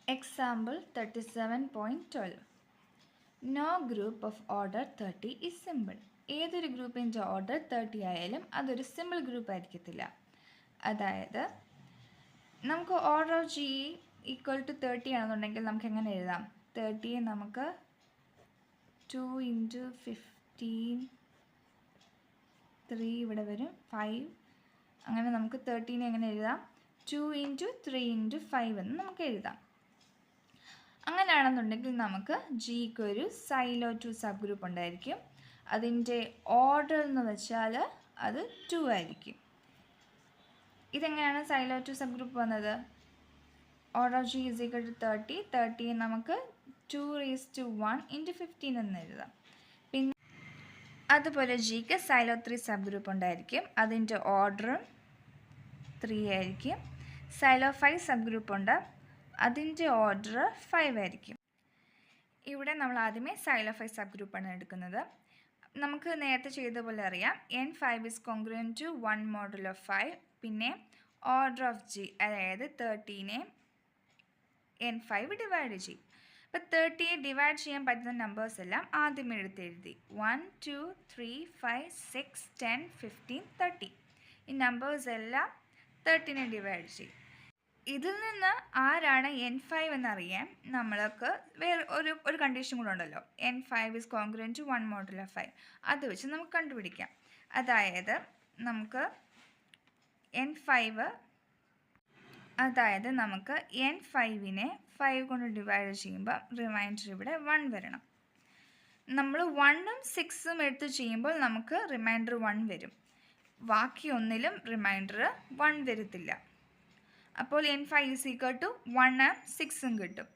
Example 37.12. No group of order 30 is simple. ഏതൊരു ഗ്രൂപ്പിൻ്റെ order 30 ആയാലും അതൊരു സിമ്പിൾ ഗ്രൂപ്പ് ആയിരിക്കത്തില്ല. അതായത് നമുക്ക് order of G equal to 30 ആണെന്നുണ്ടെങ്കിൽ നമുക്ക് എങ്ങനെ എഴുതാം? 30 നമുക്ക് 2 × 15, 3 ഇവിടെ വരും, 5. അങ്ങനെ നമുക്ക് 30 എങ്ങനെ എഴുതാം? 2 × 3 × 5 എന്ന് നമുക്ക് എഴുതാം. അങ്ങനെയാണെന്നുണ്ടെങ്കിൽ നമുക്ക് ജിക്ക് ഒരു സൈലോ 2 സബ് ഗ്രൂപ്പ് ഉണ്ടായിരിക്കും. അതിൻ്റെ ഓർഡർ എന്ന് വെച്ചാൽ അത് 2 ആയിരിക്കും. ഇതെങ്ങനെയാണ് സൈലോ 2 സബ് ഗ്രൂപ്പ് വന്നത്? Order of G is equal to 30 നമുക്ക് 2⁻1 × 15 എന്ന് എഴുതാം. പിന്നെ അതുപോലെ ജിക്ക് സൈലോ 3 സബ് ഗ്രൂപ്പ് ഉണ്ടായിരിക്കും. അതിൻ്റെ ഓർഡറും 3 ആയിരിക്കും. സൈലോ 5 സബ് ഗ്രൂപ്പ് ഉണ്ട്. അതിൻ്റെ ഓർഡർ 5 ആയിരിക്കും. ഇവിടെ നമ്മൾ ആദ്യമേ സൈലോ 5 സബ് ഗ്രൂപ്പാണ് എടുക്കുന്നത്. നമുക്ക് നേരത്തെ ചെയ്ത പോലെ അറിയാം, n5 is congruent to 1 module of 5. പിന്നെ ഓർഡർ ഓഫ് ജി അതായത് 30നെ n5 ഡിവൈഡ് ചെയ്യും. അപ്പോൾ 30യെ ഡിവൈഡ് ചെയ്യാൻ പറ്റുന്ന നമ്പേഴ്സ് എല്ലാം ആദ്യമേ എഴുതി 1, 2, 3, 5, 6, 10, 15, 30. ഈ നമ്പേഴ്സ് എല്ലാം 30നെ ഡിവൈഡ് ചെയ്യും. ഇതിൽ നിന്ന് ആരാണ് n5 എന്നറിയാൻ നമ്മൾക്ക് വേറെ ഒരു കണ്ടീഷൻ കൂടെ ഉണ്ടല്ലോ. n5 is congruent to 1 module of 5. അത് വെച്ച് നമുക്ക് കണ്ടുപിടിക്കാം. അതായത് നമുക്ക് n5നെ 5 കൊണ്ട് ഡിവൈഡ് ചെയ്യുമ്പോൾ റിമൈൻഡർ ഇവിടെ 1 വരണം. നമ്മൾ 1ഉം 6ഉം എടുത്ത് ചെയ്യുമ്പോൾ നമുക്ക് റിമൈൻഡർ 1 വരും. ബാക്കി ഒന്നിലും റിമൈൻഡർ 1 വരത്തില്ല. അപ്പോൾ n5 ഈസ് ഈക്വൽ ടു 1ഉം 6ഉം കിട്ടും.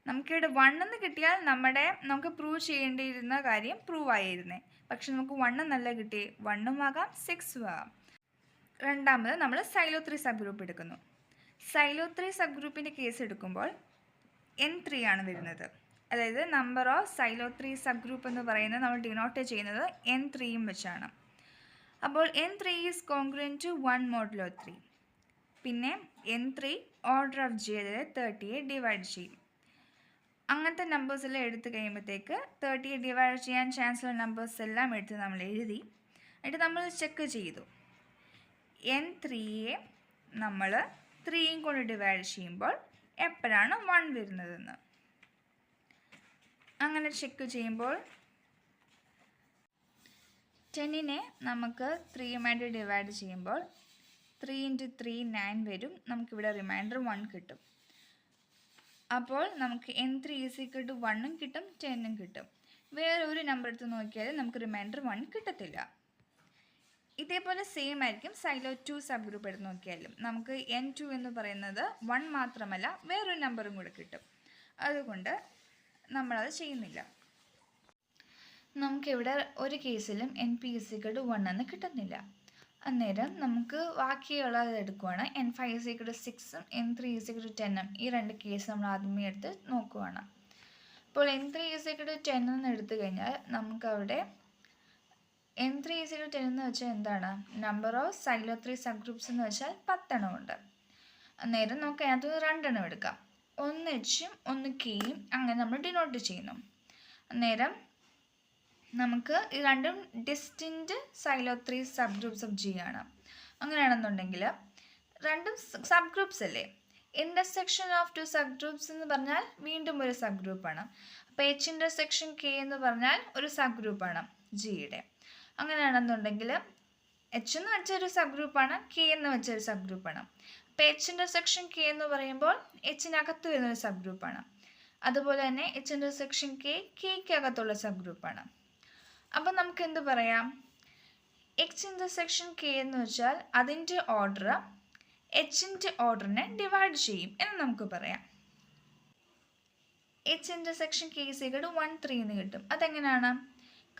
നമുക്കിവിടെ 1 എന്ന് കിട്ടിയാൽ നമുക്ക് പ്രൂവ് ചെയ്യേണ്ടിയിരുന്ന കാര്യം പ്രൂവ് ആയിരുന്നേ. പക്ഷെ നമുക്ക് 1 എന്നല്ല കിട്ടി, 1ഉം ആകാം 6ഉം ആകാം. രണ്ടാമത് നമ്മൾ സൈലോ 3 സബ് ഗ്രൂപ്പ് എടുക്കുന്നു. സൈലോ 3 സബ് ഗ്രൂപ്പിൻ്റെ കേസ് എടുക്കുമ്പോൾ n3 ആണ് വരുന്നത്. അതായത് number of silo 3 sub group എന്ന് പറയുന്നത് നമ്മൾ ഡിനോട്ട് ചെയ്യുന്നത് n3യും വെച്ചാണ്. അപ്പോൾ n3 is congruent to 1 modulo 3. പിന്നെ n3 ഓർഡർ ഓഫ് ജി അതായത് 30യെ ഡിവൈഡ് ചെയ്യും. അങ്ങനത്തെ നമ്പേഴ്സ് എല്ലാം എടുത്ത് കഴിയുമ്പോഴത്തേക്ക് 30യെ ഡിവൈഡ് ചെയ്യാൻ ചാൻസ് ഉള്ള നമ്പേഴ്സ് എല്ലാം എടുത്ത് നമ്മൾ എഴുതി. എന്നിട്ട് നമ്മൾ ചെക്ക് ചെയ്തു n3യെ നമ്മൾ 3യും കൊണ്ട് ഡിവൈഡ് ചെയ്യുമ്പോൾ എപ്പോഴാണ് 1 വരുന്നതെന്ന്. അങ്ങനെ ചെക്ക് ചെയ്യുമ്പോൾ 10നെ നമുക്ക് 3യുമായിട്ട് ഡിവൈഡ് ചെയ്യുമ്പോൾ 3 × 3 9 വരും. നമുക്കിവിടെ റിമൈൻഡർ 1 കിട്ടും. അപ്പോൾ നമുക്ക് n3 ഈസ് ഈക്വൽ ടു 1ഉം കിട്ടും 10ഉം കിട്ടും. വേറെ ഒരു നമ്പർ എടുത്ത് നോക്കിയാൽ നമുക്ക് റിമൈൻഡർ 1 കിട്ടത്തില്ല. ഇതേപോലെ സെയിം ആയിരിക്കും സൈലോ 2 സബ് ഗ്രൂപ്പ് എടുത്ത് നോക്കിയാലും നമുക്ക് n2 എന്ന് പറയുന്നത് 1 മാത്രമല്ല വേറൊരു നമ്പറും കൂടെ കിട്ടും. അതുകൊണ്ട് നമ്മളത് ചെയ്യുന്നില്ല. നമുക്കിവിടെ ഒരു കേസിലും n p is equal to 1 എന്ന് കിട്ടുന്നില്ല. അന്നേരം നമുക്ക് ബാക്കിയുള്ളത് എടുക്കുവാണ്. n5 ഈസ് ഈക്വൽ ടു 6ഉം n3 ഈസ് ഈക്വൽ ടു 10ഉം. ഈ രണ്ട് കേസ് നമ്മൾ ആദ്യമേ എടുത്ത് നോക്കുവാണ്. അപ്പോൾ n3 ഈസ് ഈക്വൽ ടു 10 എന്ന് എടുത്തു കഴിഞ്ഞാൽ നമുക്കവിടെ n3 ഈസ് ഈക്വൽ ടു 10 എന്ന് വെച്ചാൽ എന്താണ്? Number of silo 3 sub groups എന്ന് വെച്ചാൽ 10 എണ്ണം ഉണ്ട്. അന്നേരം നമുക്ക് അതിനകത്ത് 2 എണ്ണം എടുക്കാം. 1 Hഉം 1 Kയും അങ്ങനെ നമ്മൾ ഡിനോട്ട് ചെയ്യുന്നു. അന്നേരം നമുക്ക് ഈ രണ്ടും distinct silo 3 sub groups of G ആണ്. അങ്ങനെയാണെന്നുണ്ടെങ്കിൽ രണ്ടും സബ് ഗ്രൂപ്പ്സ് അല്ലേ? ഇൻ്റർസെക്ഷൻ ഓഫ് 2 സബ് ഗ്രൂപ്പ്സ് എന്ന് പറഞ്ഞാൽ വീണ്ടും ഒരു സബ് ഗ്രൂപ്പാണ്. അപ്പോൾ H ഇൻ്റർസെക്ഷൻ K എന്ന് പറഞ്ഞാൽ ഒരു സബ് ഗ്രൂപ്പാണ് ജിയുടെ. അങ്ങനെയാണെന്നുണ്ടെങ്കിൽ H എന്ന് വെച്ചൊരു സബ് ഗ്രൂപ്പാണ്, K എന്ന് വെച്ചൊരു സബ് ഗ്രൂപ്പാണ്. അപ്പോൾ H ഇൻ്റർസെക്ഷൻ K എന്ന് പറയുമ്പോൾ Hനകത്ത് വരുന്നൊരു സബ് ഗ്രൂപ്പാണ്. അതുപോലെ തന്നെ H ഇൻ്റർസെക്ഷൻ Kയ്ക്കകത്തുള്ള സബ് ഗ്രൂപ്പാണ്. അപ്പം നമുക്ക് എന്ത് പറയാം? H ഇൻ്റർസെക്ഷൻ K എന്ന് വെച്ചാൽ അതിൻ്റെ ഓർഡർ Hൻ്റെ ഓർഡറിനെ ഡിവൈഡ് ചെയ്യും എന്ന് നമുക്ക് പറയാം. H intersection K is equal to 1, 3 എന്ന് കിട്ടും. അതെങ്ങനെയാണ്?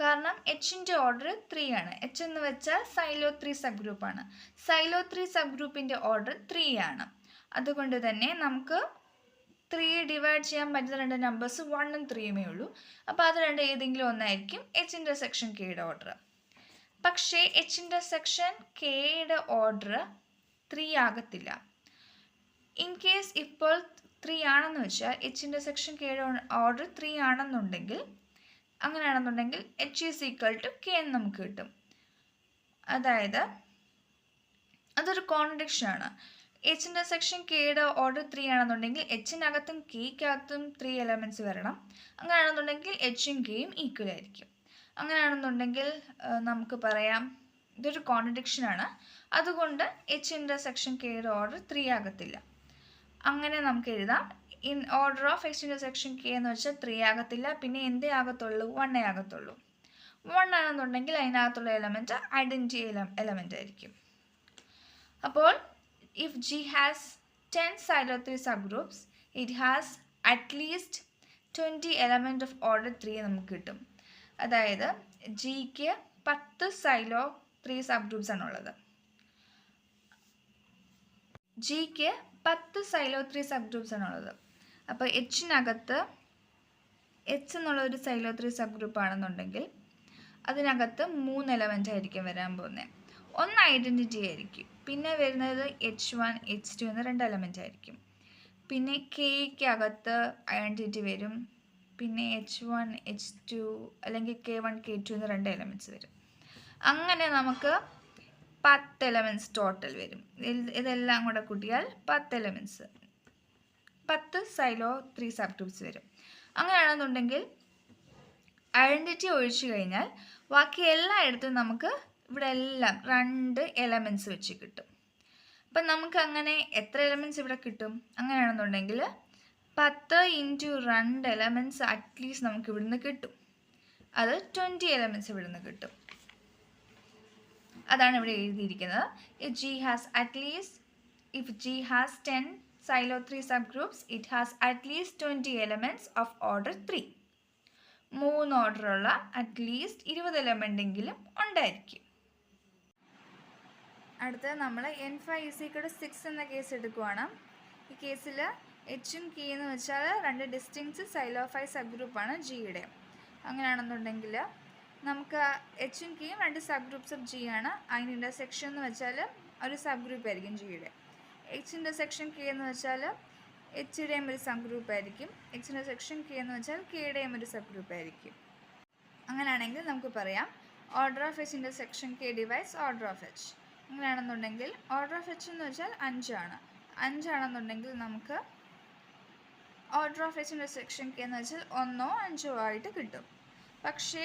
കാരണം Hൻ്റെ ഓർഡർ 3 ആണ്. H എന്ന് വെച്ചാൽ സൈലോ 3 സബ് ഗ്രൂപ്പാണ്. സൈലോ 3 സബ് ഗ്രൂപ്പിൻ്റെ ഓർഡർ 3 ആണ്. അതുകൊണ്ട് തന്നെ നമുക്ക് 3 ഡിവൈഡ് ചെയ്യാൻ പറ്റുന്ന രണ്ട് നമ്പേഴ്സ് 1ഉം 3യുമേ ഉള്ളൂ. അപ്പോൾ അത് രണ്ട് ഏതെങ്കിലും ഒന്നായിരിക്കും H ഇൻ്റർസെക്ഷൻ Kയുടെ ഓർഡർ. പക്ഷേ H ഇൻ്റർസെക്ഷൻ Kയുടെ ഓർഡർ 3 ആകത്തില്ല. ഇൻ കേസ് ഇപ്പോൾ 3 ആണെന്ന് വെച്ചാൽ H ഇൻ്റർസെക്ഷൻ കെയുടെ ഓർഡർ 3 ആണെന്നുണ്ടെങ്കിൽ അങ്ങനെയാണെന്നുണ്ടെങ്കിൽ H is equal to K എന്ന് നമുക്ക് കിട്ടും. അതായത് അതൊരു കോൺട്രഡിക്ഷൻ ആണ്. H ഇൻ്റർസെക്ഷൻ കെയുടെ ഓർഡർ 3 ആണെന്നുണ്ടെങ്കിൽ Hനകത്തും Kക്കകത്തും 3 എലമെൻറ്റ്സ് വരണം. അങ്ങനെയാണെന്നുണ്ടെങ്കിൽ Hയും Kയും ഈക്വൽ ആയിരിക്കും. അങ്ങനെയാണെന്നുണ്ടെങ്കിൽ നമുക്ക് പറയാം ഇതൊരു കോൺട്രഡിക്ഷൻ ആണ്. അതുകൊണ്ട് H ഇൻ്റർസെക്ഷൻ കെയുടെ ഓർഡർ 3 ആകത്തില്ല. അങ്ങനെ നമുക്ക് എഴുതാം in order of H intersection K എന്ന് വെച്ചാൽ 3 ആകത്തില്ല. പിന്നെ എന്തേ ആകത്തുള്ളൂ? 1 ആകത്തുള്ളൂ. 1 ആണെന്നുണ്ടെങ്കിൽ അതിനകത്തുള്ള എലമെൻറ്റ് ഐഡൻറ്റിറ്റി എലമെൻ്റ് ആയിരിക്കും. അപ്പോൾ if G has 10 Silothry subgroups, it has at least 20 element of order 3 നമുക്ക് കിട്ടും. അതായത് ജിക്ക് 10 Silothry subgroups ആണുള്ളത്. ജിക്ക് 10 Silothry subgroups ആണുള്ളത്. അപ്പോൾ Hനകത്ത് H എന്നുള്ള ഒരു Silothry subgroup ആണെന്നുണ്ടെങ്കിൽ അതിനകത്ത് 3 എലമെൻ്റ് ആയിരിക്കും വരാൻ പോകുന്നത്. ഒന്ന് ഐഡൻറ്റിറ്റി ആയിരിക്കും. പിന്നെ വരുന്നത് H1 H2 എന്ന 2 എലമെൻ്റ് ആയിരിക്കും. പിന്നെ Kക്കകത്ത് ഐഡൻറ്റിറ്റി വരും. പിന്നെ H1 H2 അല്ലെങ്കിൽ K1 K2 എന്ന 2 എലമെൻറ്റ്സ് വരും. അങ്ങനെ നമുക്ക് 10 എലമെൻറ്റ്സ് ടോട്ടൽ വരും. ഇതെല്ലാം കൂടെ കൂട്ടിയാൽ 10 എലമെൻറ്റ്സ് 10 Silothry subgroups വരും. അങ്ങനെയാണെന്നുണ്ടെങ്കിൽ ഐഡൻറ്റിറ്റി ഒഴിച്ചു കഴിഞ്ഞാൽ ബാക്കി എല്ലായിടത്തും നമുക്ക് ഇവിടെ എല്ലാം 2 എലമെൻറ്റ്സ് വെച്ച് കിട്ടും. അപ്പം നമുക്ക് അങ്ങനെ എത്ര എലമെൻറ്റ്സ് ഇവിടെ കിട്ടും? അങ്ങനെയാണെന്നുണ്ടെങ്കിൽ 10 × 2 എലമെൻറ്റ്സ് അറ്റ്ലീസ്റ്റ് നമുക്ക് ഇവിടുന്ന് കിട്ടും. അത് 20 എലമെൻറ്റ്സ് ഇവിടുന്ന് കിട്ടും. അതാണ് ഇവിടെ എഴുതിയിരിക്കുന്നത്. If G has 10 Silothry subgroups, it has at least 20 elements of order 3. 3 ഓർഡറുള്ള at least 20 element എങ്കിലും ഉണ്ടായിരിക്കും. അടുത്തത് നമ്മൾ N5 = 6 എന്ന കേസ് എടുക്കുവാണ്. ഈ കേസിൽ Hഉം K എന്ന് വെച്ചാൽ 2 ഡിസ്റ്റിങ്ക്റ്റ് Silophy സബ്ഗ്രൂപ്പാണ് ജിയുടെ. അങ്ങനെയാണെന്നുണ്ടെങ്കിൽ നമുക്ക് Hഉം Kയും 2 സബ്ഗ്രൂപ്പ്സ് ഓഫ് ജി ആണ്. അതിന് ഇൻ്റർസെക്ഷൻ എന്ന് വെച്ചാൽ ഒരു സബ്ഗ്രൂപ്പ് ആയിരിക്കും ജിയുടെ. H ഇൻ്റർസെക്ഷൻ K എന്ന് വെച്ചാൽ Hയുടെയും ഒരു സബ്ഗ്രൂപ്പ് ആയിരിക്കും. H ഇൻ്റർസെക്ഷൻ K എന്ന് വെച്ചാൽ Kയുടെയും ഒരു സബ്ഗ്രൂപ്പ് ആയിരിക്കും. അങ്ങനെയാണെങ്കിൽ നമുക്ക് പറയാം order of H intersection K divides order of H. അങ്ങനെയാണെന്നുണ്ടെങ്കിൽ ഓർഡർ ഓഫ് H എന്ന് വെച്ചാൽ 5 ആണ്. 5 ആണെന്നുണ്ടെങ്കിൽ നമുക്ക് order of H intersection K എന്ന് വെച്ചാൽ 1 5 ആയിട്ട് കിട്ടും. പക്ഷേ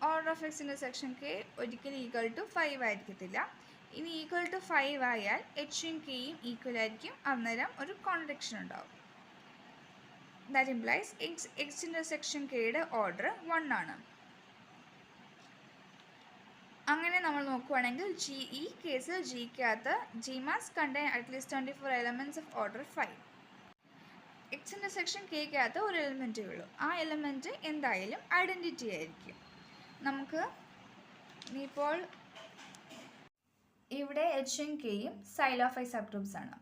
order of H intersection K ഒരിക്കലും ഈക്വൽ ടു 5 ആയിരിക്കത്തില്ല. ഇനി ഈക്വൽ ടു 5 ആയാൽ Hഉം Kയും ഈക്വൽ ആയിരിക്കും. അന്നേരം ഒരു കോൺട്രഡിക്ഷൻ ഉണ്ടാവും. ദാറ്റ് ഇംപ്ലൈസ് H ഇൻ്റർസെക്ഷൻ Kയുടെ ഓർഡർ 1 ആണ്. അങ്ങനെ നമ്മൾ നോക്കുവാണെങ്കിൽ ഈ കേസ് ജിക്കകത്ത് G must contain at least 24 elements of order 5. H intersection Kക്കകത്ത് ഒരു എലമെൻറ്റേ ഉള്ളൂ. ആ എലമെൻറ്റ് എന്തായാലും ഐഡൻറ്റിറ്റി ആയിരിക്കും. നമുക്ക് ഇപ്പോൾ ഇവിടെ Hഉം Kയും Silophy സബ്ഗ്രൂപ്പ്സ് ആണ്.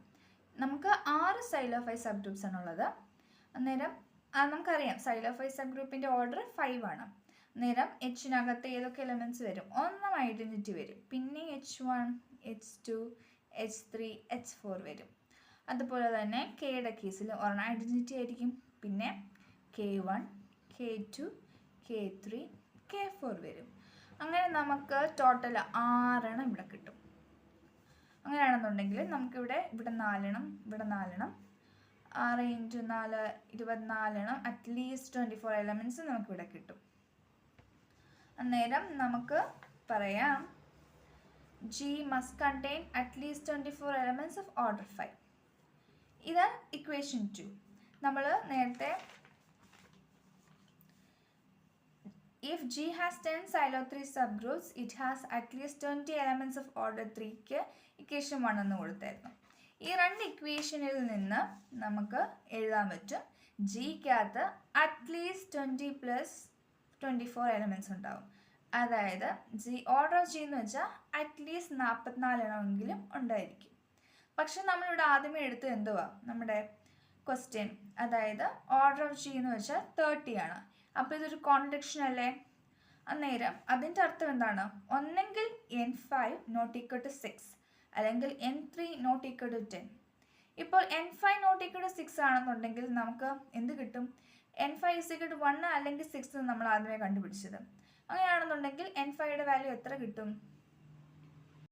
നമുക്ക് 6 Silophy സബ്ഗ്രൂപ്പ്സ് ആണുള്ളത്. അന്നേരം നമുക്കറിയാം Silophy സബ്ഗ്രൂപ്പിൻ്റെ ഓർഡർ 5 ആണ്. നേരം Hനകത്ത് ഏതൊക്കെ എലമെൻറ്റ്സ് വരും? ഒന്നും ഐഡൻറ്റിറ്റി വരും. പിന്നെ H1 H2 H3 H4 വരും. അതുപോലെ തന്നെ Kയുടെ കേസിൽ ഒരെണ്ണം ഐഡൻറ്റിറ്റി ആയിരിക്കും. പിന്നെ K1 K2 K3 K4 വരും. അങ്ങനെ നമുക്ക് ടോട്ടൽ 6 എണ്ണം ഇവിടെ കിട്ടും. അങ്ങനെയാണെന്നുണ്ടെങ്കിൽ നമുക്കിവിടെ 4 എണ്ണം ഇവിടെ 4 എണ്ണം 6 × 4 24 എണ്ണം അറ്റ്ലീസ്റ്റ് 24 എലമെൻറ്റ്സ് നമുക്കിവിടെ കിട്ടും. അന്നേരം നമുക്ക് പറയാം G must contain at least 24 elements of order 5. ഇത് ഇക്വേഷൻ 2. നമ്മൾ നേരത്തെ if G has 10 Silothry subgroups, it has at least 20 elements of order 3ക്ക് equation 1 എന്ന് കൊടുത്തായിരുന്നു. ഈ 2 ഇക്വേഷനിൽ നിന്ന് നമുക്ക് എഴുതാൻ പറ്റും ജിക്കകത്ത് അറ്റ്ലീസ്റ്റ് 20 + 24 എലമെൻറ്റ്സ് ഉണ്ടാവും. അതായത് ഓർഡർ ഓഫ് ജി എന്ന് വെച്ചാൽ അറ്റ്ലീസ്റ്റ് 44 എണ്ണമെങ്കിലും ഉണ്ടായിരിക്കും. പക്ഷെ നമ്മളിവിടെ ആദ്യമേ എടുത്തത് എന്തുവാ നമ്മുടെ ക്വസ്റ്റ്യൻ, അതായത് ഓർഡർ ഓഫ് ജി എന്ന് വെച്ചാൽ 30 ആണ്. അപ്പോൾ ഇതൊരു കോൺട്രഡിക്ഷൻ അല്ലേ? അന്നേരം അതിൻ്റെ അർത്ഥം എന്താണ്? ഒന്നെങ്കിൽ N5 ≠ 6 അല്ലെങ്കിൽ N3 ≠ 10. ഇപ്പോൾ n5 നോട്ട് ഈക്വൽ ടു 6 ആണെന്നുണ്ടെങ്കിൽ നമുക്ക് എന്ത് കിട്ടും? n5 ഈസ് ഈക്വൽ ടു 1 അല്ലെങ്കിൽ 6 നമ്മൾ ആദ്യമേ കണ്ടുപിടിച്ചത്. അങ്ങനെയാണെന്നുണ്ടെങ്കിൽ n5യുടെ വാല്യൂ എത്ര കിട്ടും?